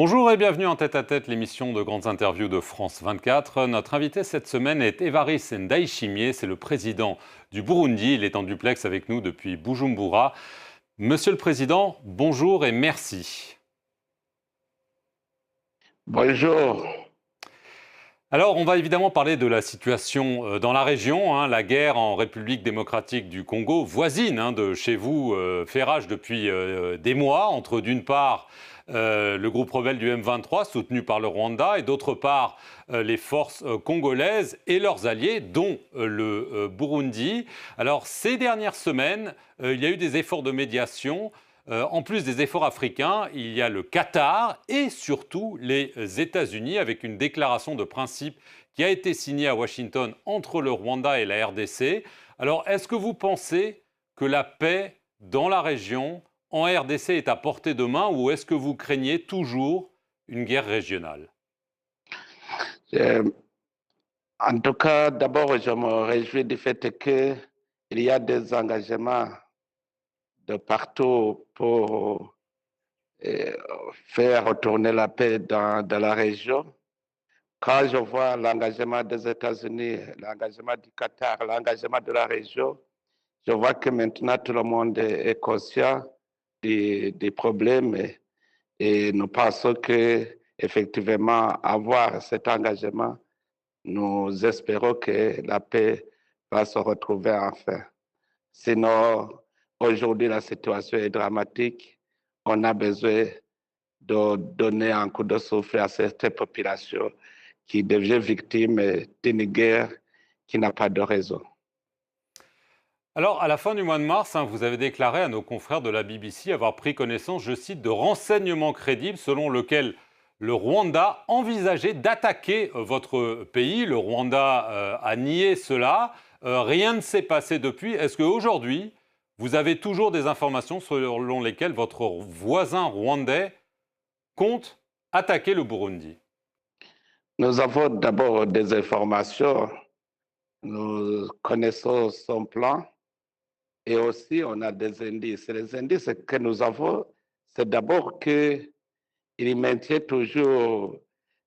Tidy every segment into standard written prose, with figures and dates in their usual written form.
Bonjour et bienvenue en tête-à-tête, l'émission de grandes interviews de France 24. Notre invité cette semaine est Évariste Ndayishimiye, c'est le président du Burundi. Il est en duplex avec nous depuis Bujumbura. Monsieur le Président, bonjour et merci. Bonjour. Alors, on va évidemment parler de la situation dans la région. La guerre en République démocratique du Congo, voisine de chez vous, fait rage depuis des mois, entre d'une part le groupe rebelle du M23, soutenu par le Rwanda, et d'autre part les forces congolaises et leurs alliés, dont le Burundi. Alors, ces dernières semaines, il y a eu des efforts de médiation. En plus des efforts africains, il y a le Qatar et surtout les États-Unis avec une déclaration de principe qui a été signée à Washington entre le Rwanda et la RDC. Alors, est-ce que vous pensez que la paix dans la région, en RDC, est à portée de main ou est-ce que vous craignez toujours une guerre régionale? Euh, En tout cas, d'abord, je me réjouis du fait qu'il y a des engagements de partout pour euh, faire retourner la paix dans la région. Quand je vois l'engagement des États-Unis, l'engagement du Qatar, l'engagement de la région, je vois que maintenant tout le monde est conscient des problèmes et nous pensons que effectivement avoir cet engagement, nous espérons que la paix va se retrouver enfin. Sinon, aujourd'hui, la situation est dramatique. On a besoin de donner un coup de souffle à cette population qui devient victime d'une guerre qui n'a pas de raison. Alors, à la fin du mois de mars, vous avez déclaré à nos confrères de la BBC avoir pris connaissance, je cite, de renseignements crédibles selon lesquels le Rwanda envisageait d'attaquer votre pays. Le Rwanda a nié cela. Rien ne s'est passé depuis. Est-ce qu'aujourd'hui, vous avez toujours des informations selon lesquelles votre voisin rwandais compte attaquer le Burundi? Nous avons d'abord des informations, nous connaissons son plan et aussi on a des indices. Les indices que nous avons, c'est d'abord qu'il maintient toujours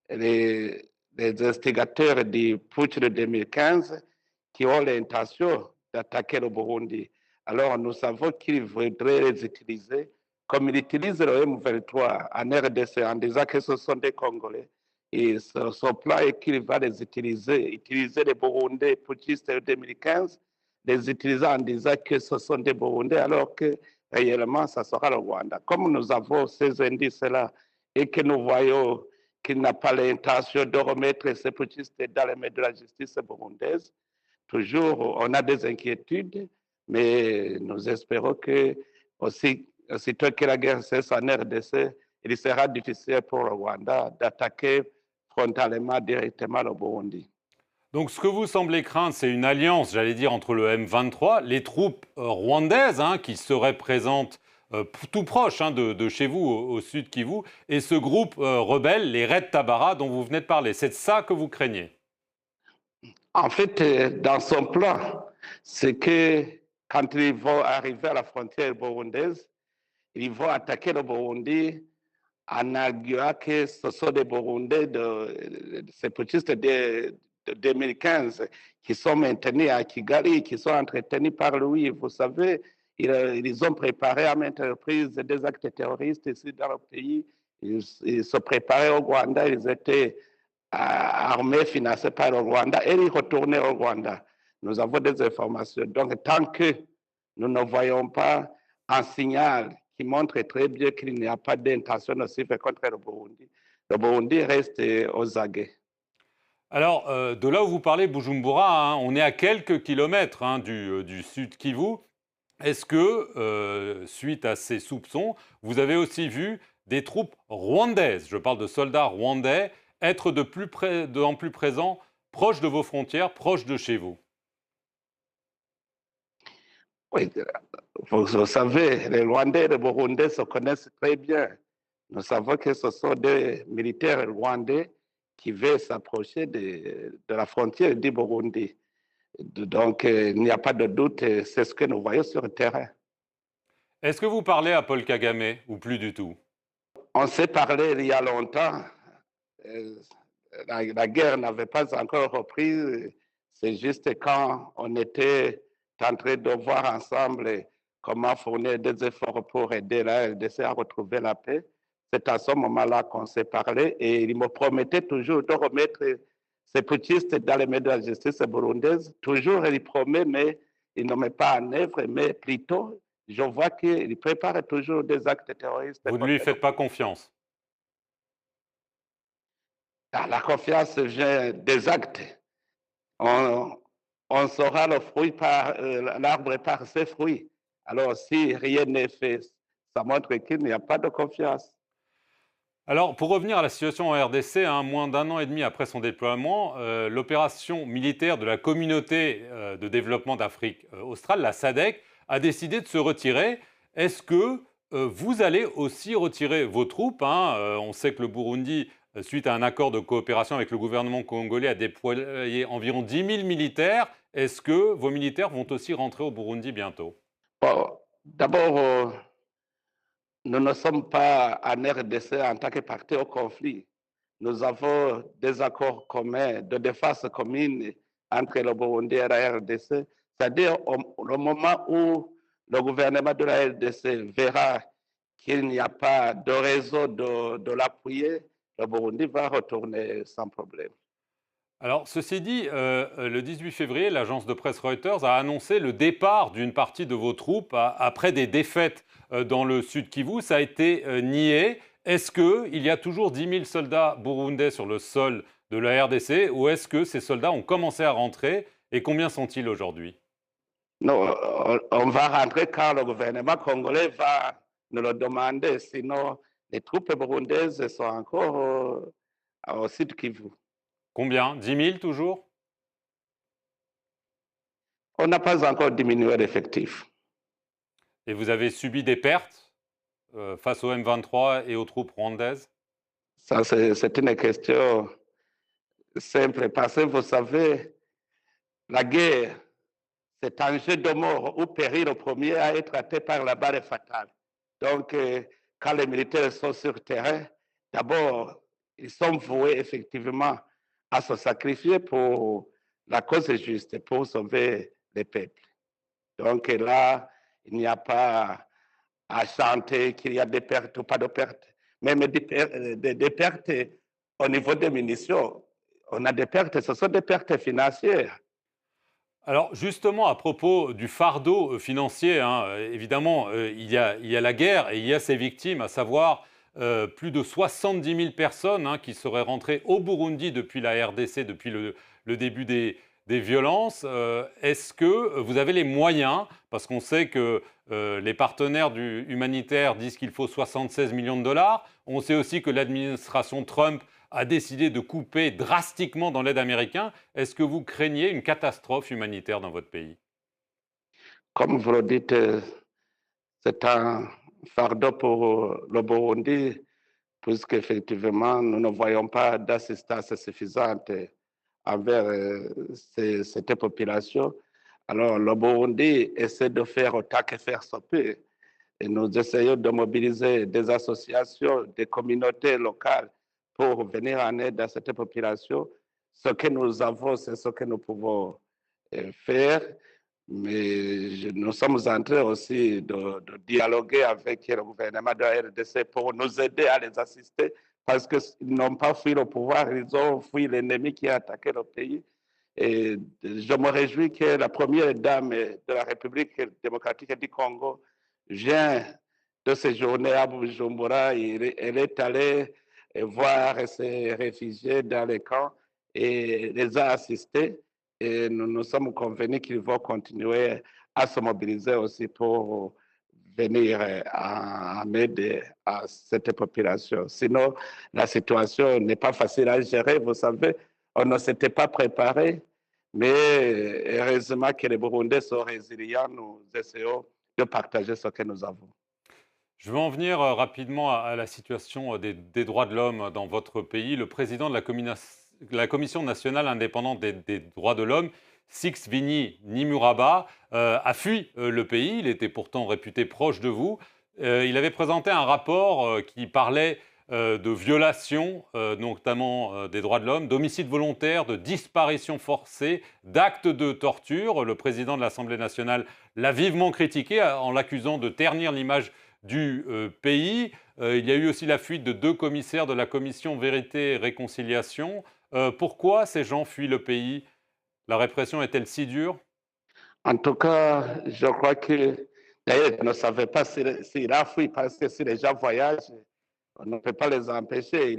les, les instigateurs du putsch de 2015 qui ont l'intention d'attaquer le Burundi. Alors nous savons qu'ils voudraient les utiliser comme ils utilisent le M23 en RDC en disant que ce sont des Congolais. Et son plan est qu'il va les utiliser les Burundais putschistes de 2015, les utiliser en disant que ce sont des Burundais alors que réellement ça sera le Rwanda. Comme nous avons ces indices-là et que nous voyons qu'il n'a pas l'intention de remettre ces putschistes dans les mains de la justice burundaise. Toujours, on a des inquiétudes, mais nous espérons que aussitôt que la guerre cesse en RDC, il sera difficile pour le Rwanda d'attaquer frontalement, directement le Burundi. Donc ce que vous semblez craindre, c'est une alliance, j'allais dire, entre le M23, les troupes rwandaises qui seraient présentes tout proche de chez vous, au sud Kivu, et ce groupe rebelle, les Red Tabara, dont vous venez de parler. C'est ça que vous craignez? En fait, dans son plan, c'est que quand ils vont arriver à la frontière burundaise, ils vont attaquer le Burundi en arguant que ce sont des Burundais de sépaраtistes de 2015 qui sont maintenus à Kigali, qui sont entretenus par lui. Vous savez, ils ont préparé à maintes reprises des actes terroristes ici dans le pays. Ils se préparaient au Rwanda, ils étaient armés, financés par le Rwanda, et ils retournaient au Rwanda. Nous avons des informations. Donc, tant que nous ne voyons pas un signal qui montre très bien qu'il n'y a pas d'intention nocive contre le Burundi reste aux aguets. Alors, de là où vous parlez, Bujumbura, on est à quelques kilomètres du sud Kivu. Est-ce que, suite à ces soupçons, vous avez aussi vu des troupes rwandaises, je parle de soldats rwandais, être de plus en plus présents, proches de vos frontières, proches de chez vous? Oui, vous savez, les Rwandais et les Burundais se connaissent très bien. Nous savons que ce sont des militaires rwandais qui veulent s'approcher de la frontière du Burundi. Donc, il n'y a pas de doute, c'est ce que nous voyons sur le terrain. Est-ce que vous parlez à Paul Kagame ou plus du tout? On s'est parlé il y a longtemps. Euh, la guerre n'avait pas encore repris. C'est juste quand on était en train de voir ensemble comment fournir des efforts pour aider la RDC à retrouver la paix. C'est à ce moment-là qu'on s'est parlé et il me promettait toujours de remettre ces putschistes dans les mains de la justice burundaise. Toujours, il promet, mais il ne met pas en œuvre, mais plutôt, je vois qu'il prépare toujours des actes terroristes Vous ne lui contre faites pas confiance? la confiance vient des actes. On, on saura le fruit par l'arbre par ses fruits. Alors, si rien n'est fait, ça montre qu'il n'y a pas de confiance. Alors, pour revenir à la situation en RDC, hein, moins d'un an et demi après son déploiement, l'opération militaire de la communauté de développement d'Afrique australe, la SADC, a décidé de se retirer. Est-ce que vous allez aussi retirer vos troupes, hein? On sait que le Burundi, suite à un accord de coopération avec le gouvernement congolais, a déployé environ 10 000 militaires. Est-ce que vos militaires vont aussi rentrer au Burundi bientôt? Bon, d'abord, nous ne sommes pas en RDC en tant que partie au conflit. Nous avons des accords communs de défense commune entre le Burundi et la RDC. C'est-à-dire, au moment où le gouvernement de la RDC verra qu'il n'y a pas de réseau de l'appuyer, le Burundi va retourner sans problème. Alors, ceci dit, le 18 février, l'agence de presse Reuters a annoncé le départ d'une partie de vos troupes après des défaites dans le sud Kivu. Ça a été nié. Est-ce qu'il y a toujours 10 000 soldats burundais sur le sol de la RDC ou est-ce que ces soldats ont commencé à rentrer et combien sont-ils aujourd'hui? Non, on va rentrer quand le gouvernement congolais va nous le demander. Sinon, les troupes burundaises sont encore au sud Kivu. Combien? 10 000 toujours? On n'a pas encore diminué l'effectif. Et vous avez subi des pertes face au M23 et aux troupes rwandaises? Ça, c'est une question simple parce que vous savez, la guerre, c'est un jeu de mort où périt le premier à être atteint par la balle fatale. Donc, quand les militaires sont sur le terrain, d'abord, ils sont voués effectivement à se sacrifier pour la cause juste, pour sauver les peuples. Donc là, il n'y a pas à chanter qu'il y a des pertes ou pas de pertes. Même des pertes au niveau des munitions. On a des pertes, ce sont des pertes financières. Alors justement, à propos du fardeau financier, hein, évidemment, il y a la guerre et il y a ses victimes, à savoir plus de 70 000 personnes hein, qui seraient rentrées au Burundi depuis la RDC, depuis le début des violences. Est-ce que vous avez les moyens, parce qu'on sait que les partenaires humanitaires disent qu'il faut 76 millions de dollars, on sait aussi que l'administration Trump a décidé de couper drastiquement dans l'aide américaine. Est-ce que vous craignez une catastrophe humanitaire dans votre pays? Comme vous le dites, c'est un fardeau pour le Burundi, puisqu'effectivement, nous ne voyons pas d'assistance suffisante envers cette population. Alors, le Burundi essaie de faire autant que faire se peut. Et nous essayons de mobiliser des associations, des communautés locales pour venir en aide à cette population. Ce que nous avons, c'est ce que nous pouvons faire. Mais nous sommes en train aussi de dialoguer avec le gouvernement de la RDC pour nous aider à les assister parce qu'ils n'ont pas fui le pouvoir, ils ont fui l'ennemi qui a attaqué le pays. Et je me réjouis que la première dame de la République démocratique du Congo vient de séjourner à Bujumbura. Elle est allée voir ces réfugiés dans les camps et les a assistés. Et nous sommes convenus qu'ils vont continuer à se mobiliser aussi pour venir en aide à cette population. Sinon, la situation n'est pas facile à gérer. Vous savez, on ne s'était pas préparé, mais heureusement que les Burundais sont résilients. Nous essayons de partager ce que nous avons. Je veux en venir rapidement à la situation des droits de l'homme dans votre pays. Le président de la Commission nationale indépendante des droits de l'homme, Six Vini Nimuraba, a fui le pays. Il était pourtant réputé proche de vous. Il avait présenté un rapport qui parlait de violations, notamment des droits de l'homme, d'homicides volontaires, de disparitions forcées, d'actes de torture. Le président de l'Assemblée nationale l'a vivement critiqué en l'accusant de ternir l'image du pays. Il y a eu aussi la fuite de 2 commissaires de la commission Vérité et Réconciliation. Pourquoi ces gens fuient le pays? La répression est-elle si dure? En tout cas, je crois que, d'ailleurs, je ne savais pas s'il a fui, parce que si les gens voyagent, on ne peut pas les empêcher.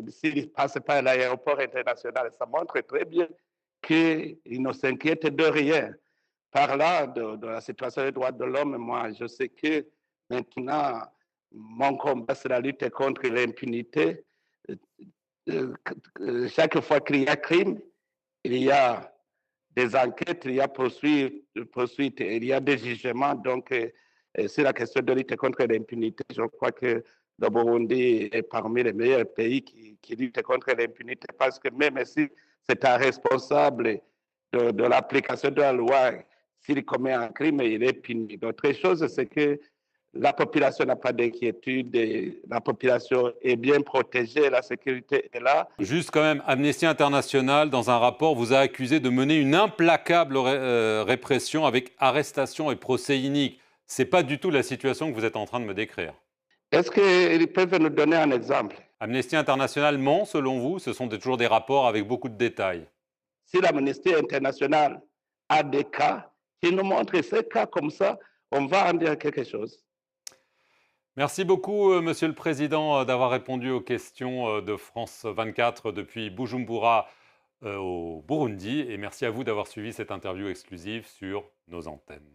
S'il ne passe pas à l'aéroport international, ça montre très bien qu'il ne s'inquiète de rien. Par là, de la situation des droits de l'homme, moi, je sais que maintenant, mon combat, c'est la lutte contre l'impunité. Chaque fois qu'il y a crime, il y a des enquêtes, il y a poursuites, il y a des jugements. Donc, c'est la question de lutte contre l'impunité. Je crois que le Burundi est parmi les meilleurs pays qui luttent contre l'impunité, parce que même si c'est un responsable de l'application de la loi, s'il commet un crime, il est puni. L'autre chose, c'est que la population n'a pas d'inquiétude, la population est bien protégée, la sécurité est là. Juste quand même, Amnesty International, dans un rapport, vous a accusé de mener une implacable répression avec arrestation et procès iniques. Ce n'est pas du tout la situation que vous êtes en train de me décrire. Est-ce qu'ils peuvent nous donner un exemple? Amnesty International ment, selon vous? Ce sont toujours des rapports avec beaucoup de détails. Si l'Amnesty internationale a des cas, qui nous montrent ces cas comme ça, on va en dire quelque chose. Merci beaucoup, Monsieur le Président, d'avoir répondu aux questions de France 24 depuis Bujumbura au Burundi. Et merci à vous d'avoir suivi cette interview exclusive sur nos antennes.